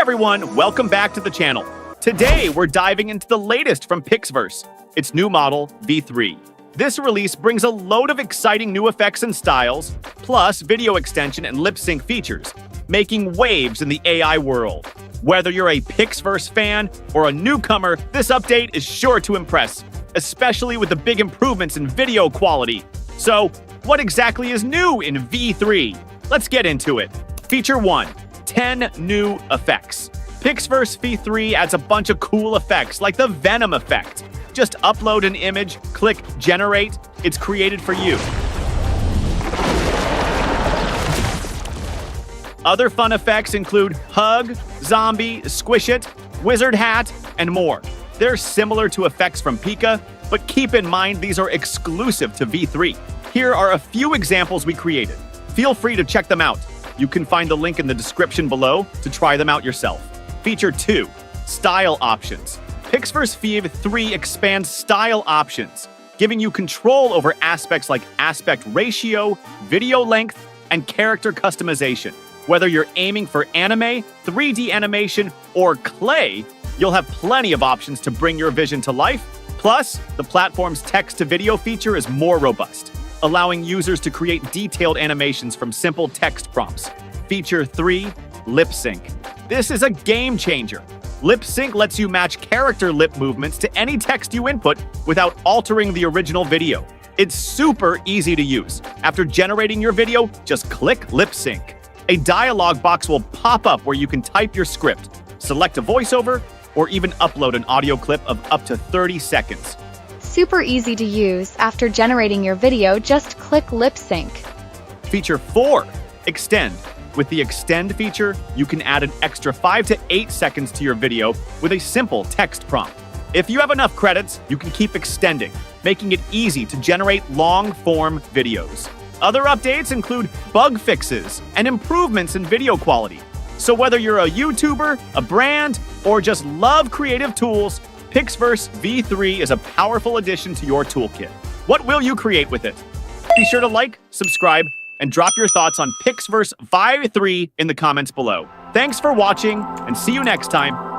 everyone, welcome back to the channel. Today, we're diving into the latest from PixVerse, its new model, V3. This release brings a load of exciting new effects and styles, plus video extension and LipSync features, making waves in the AI world. Whether you're a PixVerse fan or a newcomer, this update is sure to impress, especially with the big improvements in video quality. So, what exactly is new in V3? Let's get into it. Feature 1. 10 new effects. PixVerse V3 adds a bunch of cool effects like the Venom effect. Just upload an image, click Generate, it's created for you. Other fun effects include Hug, Zombie, Squish It, Wizard Hat, and more. They're similar to effects from Pika, but keep in mind these are exclusive to V3. Here are a few examples we created. Feel free to check them out. You can find the link in the description below to try them out yourself. Feature 2. Style Options. PixVerse V3 expands style options, giving you control over aspects like aspect ratio, video length, and character customization. Whether you're aiming for anime, 3D animation, or clay, you'll have plenty of options to bring your vision to life. Plus, the platform's text-to-video feature is more robust, allowing users to create detailed animations from simple text prompts. Feature 3. LipSync. This is a game changer. LipSync lets you match character lip movements to any text you input without altering the original video. It's super easy to use. After generating your video, just click LipSync. A dialog box will pop up where you can type your script, select a voiceover, or even upload an audio clip of up to 30 seconds. Super easy to use. After generating your video, just click LipSync. Feature 4. Extend. With the Extend feature, you can add an extra 5 to 8 seconds to your video with a simple text prompt. If you have enough credits, you can keep extending, making it easy to generate long-form videos. Other updates include bug fixes and improvements in video quality. So whether you're a YouTuber, a brand, or just love creative tools, PixVerse V3 is a powerful addition to your toolkit. What will you create with it? Be sure to like, subscribe, and drop your thoughts on PixVerse V3 in the comments below. Thanks for watching, and see you next time.